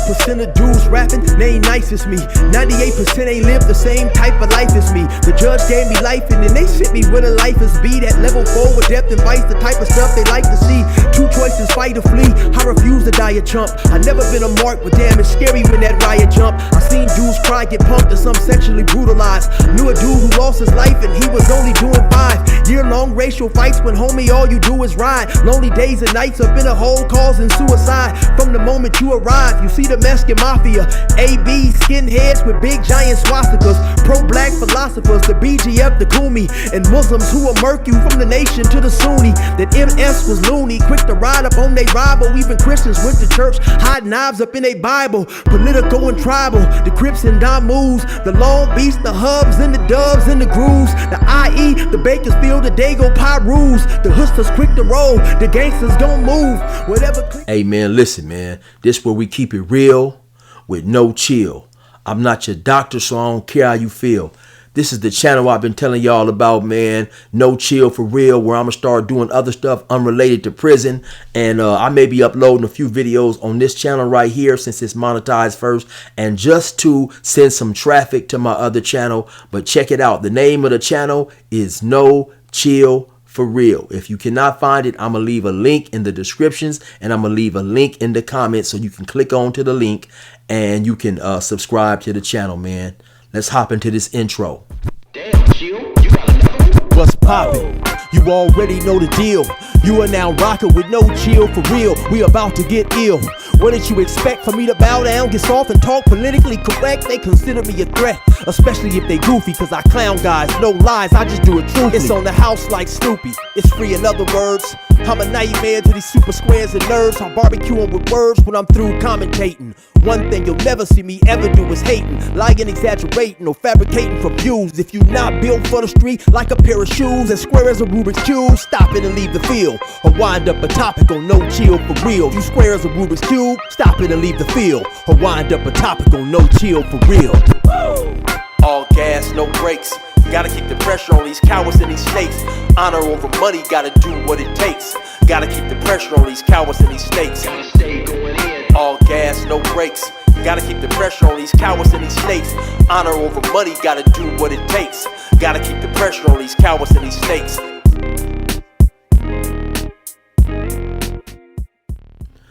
1% of dudes rapping, they ain't nice as me. 98% ain't live the same type of life as me. The judge gave me life and then they sent me where the life is be. That level 4 with depth and vice, the type of stuff they like to see. Two choices, fight or flee. I refuse to die a chump. I never been a mark, but damn, it's scary when that riot jump. I seen dudes cry, get pumped, and some sexually brutalized. Knew a dude who lost his life and he was only doing 5 year-long racial fights when homie all you do is ride. Lonely days and nights up in a hole causing suicide. From the moment you arrive, you see the Mexican mafia, AB skinheads with big giant swastikas, pro-black philosophers, the BGF, the Kumi, and Muslims who will murk you from the nation to the Sunni. That MS was loony, quick to ride up on they rival. Even Christians went to church, hide knives up in a Bible. Political and tribal, the Crips and Damus, the Long Beach, the Hubs and the Dubs and the Grooves, the IE, the Bakersfield, the Dago Pyrus, the hustlers quick to roll, the gangsters gon' move, whatever. Hey man, listen man, this where we keep it real with no chill. I'm not your doctor, so I don't care how you feel. This is the channel I've been telling y'all about, man. No chill for real, where I'm gonna start doing other stuff unrelated to prison. And I may be uploading a few videos on this channel right here since it's monetized first, and just to send some traffic to my other channel. But check it out. The name of the channel is No Chill for Real. If you cannot find it, I'm gonna leave a link in the descriptions, and I'm gonna leave a link in the comments so you can click on to the link and you can subscribe to the channel, man. Let's hop into this intro. Damn, Chill, you got another one? What's poppin'? You already know the deal. You are now rockin' with No Chill for Real. We about to get ill. What did you expect for me to bow down, get soft and talk politically correct? They consider me a threat, especially if they goofy, cause I clown guys, no lies, I just do it truthfully. It's on the house like Snoopy, it's free in other words. I'm a nightmare to these super squares and nerds. I'll barbecue 'em with words when I'm through commentating. One thing you'll never see me ever do is hating, lying, exaggerating, or fabricating for views. If you not built for the street like a pair of shoes, as square as a Rubik's Cube, stop it and leave the field, or wind up a topic on No Chill for Real. You square as a Rubik's Cube, stop it and leave the field, or wind up a topic on No Chill for Real. All gas, no brakes. Gotta keep the pressure on these cowards and these snakes. Honor over money, gotta do what it takes. Gotta keep the pressure on these cowards and these snakes. Gotta stay going in. All gas, no brakes. Gotta keep the pressure on these cowards and these snakes. Honor over money, gotta do what it takes. Gotta keep the pressure on these cowards and these snakes.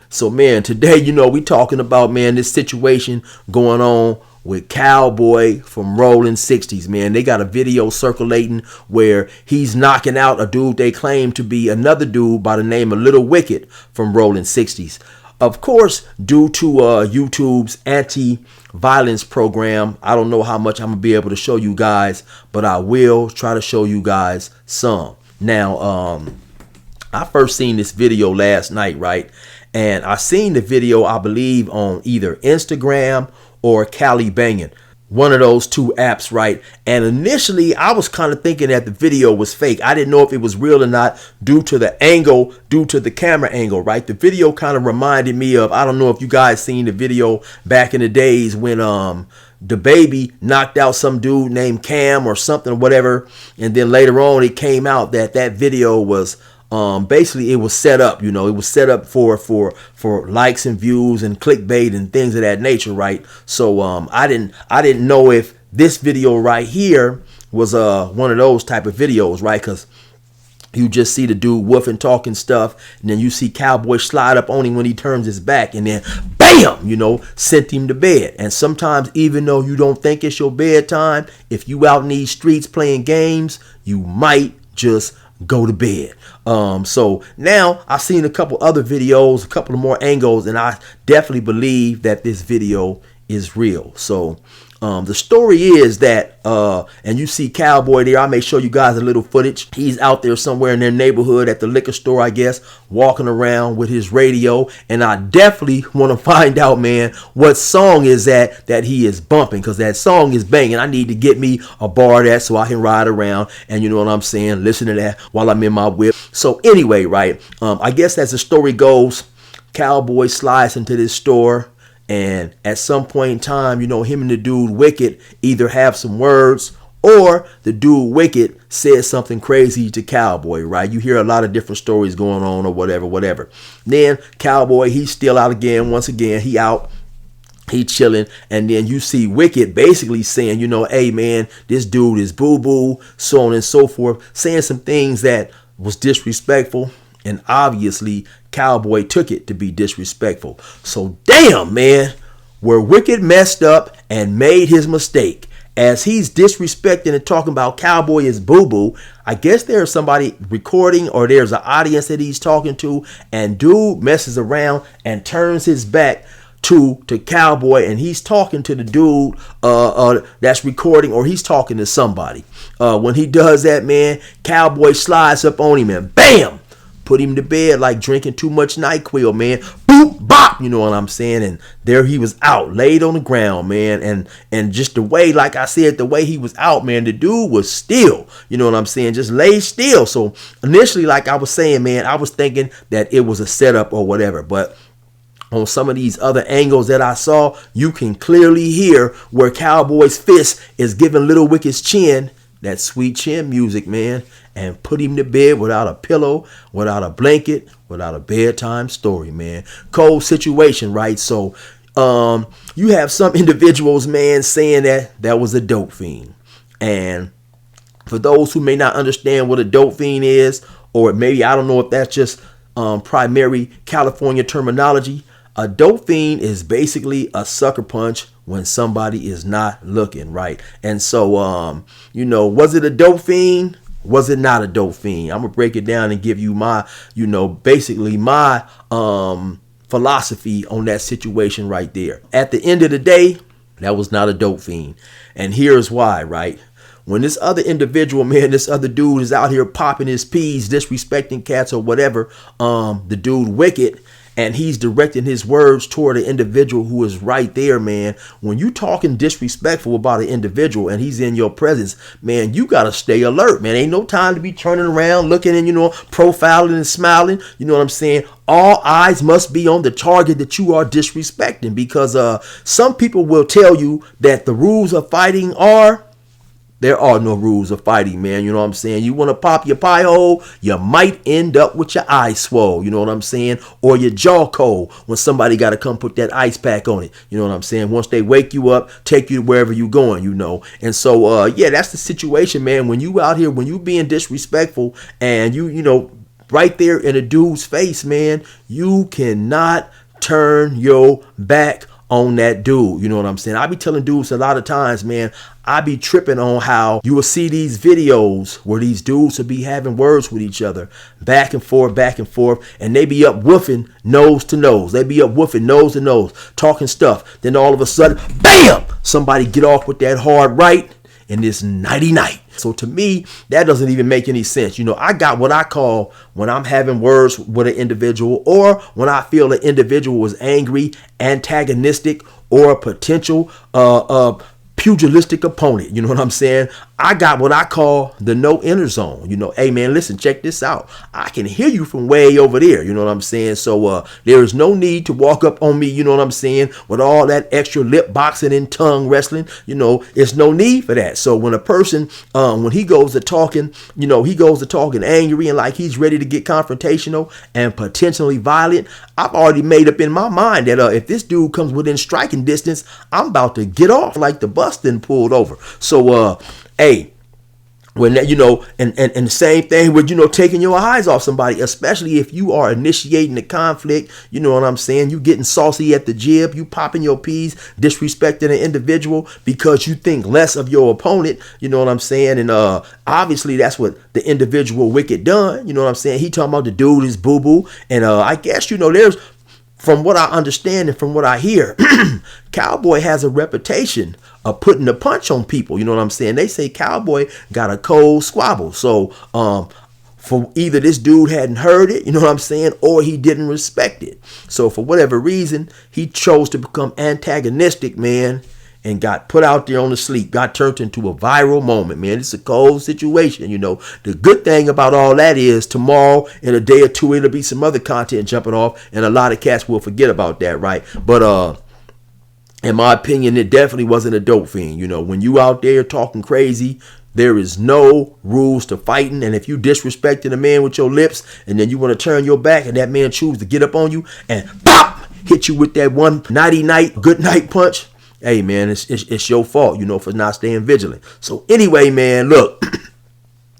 So man, today, you know, we talking about, man, this situation going on with Cowboy from Rolling 60's, man. They got a video circulating where he's knocking out a dude they claim to be another dude by the name of Little Wicked from Rolling 60's. Of course, due to YouTube's anti-violence program, I don't know how much I'm gonna be able to show you guys, but I will try to show you guys some. Now, I first seen this video last night, right? And I seen the video, I believe, on either Instagram or Cali Bangin', one of those two apps, right? And initially I was kind of thinking that the video was fake. I didn't know if it was real or not due to the angle, due to the camera angle, right? The video kind of reminded me of, I don't know if you guys seen the video back in the days when the baby knocked out some dude named Cam or something or whatever, and then later on it came out that that video was basically it was set up, you know, it was set up for likes and views and clickbait and things of that nature, right? So I didn't know if this video right here was one of those type of videos, right? Because you just see the dude woofing, talking stuff, and then you see Cowboy slide up on him when he turns his back, and then bam, you know, sent him to bed. And sometimes, even though you don't think it's your bedtime, if you out in these streets playing games, you might just go to bed. So now I've seen a couple other videos, a couple of more angles, and I definitely believe that this video is real. So the story is that and you see Cowboy there. I may show you guys a little footage. He's out there somewhere in their neighborhood at the liquor store, I guess, walking around with his radio, and I definitely want to find out, man, what song is that he is bumping, because that song is banging. I need to get me a bar of that so I can ride around and, you know what I'm saying, listen to that while I'm in my whip. So anyway, right, I guess as the story goes, Cowboy slides into this store, and at some point in time, you know, him and the dude Wicked either have some words, or the dude Wicked says something crazy to Cowboy, right? You hear a lot of different stories going on or whatever. Then Cowboy, he's still out again. Once again, he out. He chilling, and then you see Wicked basically saying, you know, hey man, this dude is boo-boo, so on and so forth, saying some things that was disrespectful, and obviously Cowboy took it to be disrespectful. So damn, man, where Wicked messed up and made his mistake, as he's disrespecting and talking about Cowboy is boo-boo, I guess there's somebody recording, or there's an audience that he's talking to, and dude messes around and turns his back to Cowboy, and he's talking to the dude that's recording, or he's talking to somebody. When he does that, man, Cowboy slides up on him and bam, put him to bed like drinking too much NyQuil, man. Boop, bop, you know what I'm saying? And there he was out, laid on the ground, man. And just the way, like I said, the way he was out, man, the dude was still, you know what I'm saying, just lay still. So initially, like I was saying, man, I was thinking that it was a setup or whatever, but on some of these other angles that I saw, you can clearly hear where Cowboy's fist is giving Little Wicked's chin that sweet chin music, man, and put him to bed without a pillow, without a blanket, without a bedtime story, man. Cold situation, right? So you have some individuals, man, saying that was a dope fiend. And for those who may not understand what a dope fiend is, or maybe I don't know if that's just primary California terminology, a dope fiend is basically a sucker punch when somebody is not looking, right? And so, you know, was it a dope fiend? Was it not a dope fiend? I'm going to break it down and give you my, you know, basically my philosophy on that situation right there. At the end of the day, that was not a dope fiend. And here's why, right? When this other individual, man, this other dude is out here popping his peas, disrespecting cats or whatever, the dude Wicked, and he's directing his words toward an individual who is right there, man. When you talking disrespectful about an individual and he's in your presence, man, you got to stay alert, man. Ain't no time to be turning around, looking and, you know, profiling and smiling. You know what I'm saying? All eyes must be on the target that you are disrespecting, because some people will tell you that the rules of fighting are, there are no rules of fighting, man. You know what I'm saying? You want to pop your pie hole, you might end up with your eyes swole. You know what I'm saying? Or your jaw cold when somebody got to come put that ice pack on it. You know what I'm saying? Once they wake you up, take you to wherever you going, you know. And so, yeah, that's the situation, man. When you out here, when you being disrespectful and you know, right there in a dude's face, man, you cannot turn your back on that dude. You know what I'm saying? I be telling dudes a lot of times, man, I be tripping on how you will see these videos where these dudes will be having words with each other, back and forth, and they be up woofing nose to nose. They be up woofing nose to nose, talking stuff. Then all of a sudden, bam, somebody get off with that hard right, and it's nighty night. So to me, that doesn't even make any sense. You know, I got what I call, when I'm having words with an individual, or when I feel an individual is angry, antagonistic, or a potential pugilistic opponent. You know what I'm saying? I got what I call the no enter zone. You know, hey man, listen, check this out. I can hear you from way over there. You know what I'm saying? So there is no need to walk up on me, you know what I'm saying, with all that extra lip boxing and tongue wrestling. You know, it's no need for that. So when a person, when he goes to talking, you know, he goes to talking angry and like he's ready to get confrontational and potentially violent, I've already made up in my mind that if this dude comes within striking distance, I'm about to get off like the bus then pulled over. So hey, when that, you know, and the same thing with, you know, taking your eyes off somebody, especially if you are initiating the conflict. You know what I'm saying? You getting saucy at the jib, you popping your peas, disrespecting an individual because you think less of your opponent. You know what I'm saying? And obviously that's what the individual Wicked done. You know what I'm saying? He talking about the dude is boo boo, and I guess, you know, there's, from what I understand and from what I hear, Cowboy has a reputation of putting a punch on people. You know what I'm saying? They say Cowboy got a cold squabble. So for either this dude hadn't heard it, you know what I'm saying, or he didn't respect it. So for whatever reason, he chose to become antagonistic, man, and got put out there on the sleep, got turned into a viral moment, man. It's a cold situation, you know. The good thing about all that is tomorrow, in a day or two, it'll be some other content jumping off, and a lot of cats will forget about that, right? But in my opinion, it definitely wasn't a dope fiend. You know, when you out there talking crazy, there is no rules to fighting. And if you disrespecting a man with your lips, and then you want to turn your back, and that man chooses to get up on you and pop, hit you with that one nighty night, good night punch, hey man, it's your fault, you know, for not staying vigilant. So anyway, man, look,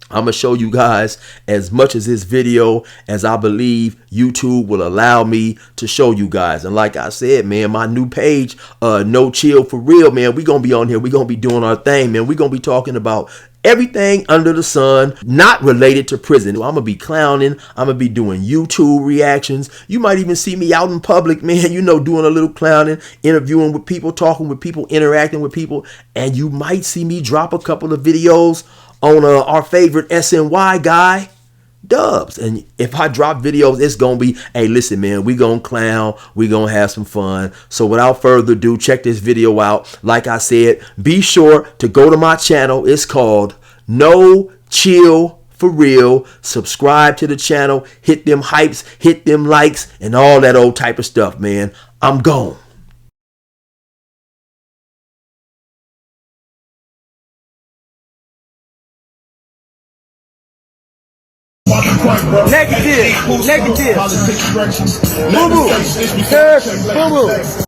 I'm gonna show you guys as much of this video as I believe YouTube will allow me to show you guys. And like I said, man, my new page, No Chill For Real, man, we gonna be on here. We gonna be doing our thing, man. We gonna be talking about everything under the sun not related to prison. I'm gonna be clowning. I'm gonna be doing YouTube reactions. You might even see me out in public, man, you know, doing a little clowning, interviewing with people, talking with people, interacting with people. And you might see me drop a couple of videos on our favorite SNY guy, Dubs. And if I drop videos, it's gonna be, hey, listen, man, we gonna clown, we gonna have some fun. So without further ado, check this video out. Like I said, be sure to go to my channel. It's called No Chill For Real. Subscribe to the channel, hit them hypes, hit them likes, and all that old type of stuff, man. I'm gone. Negative. Boo boo. Boo boo.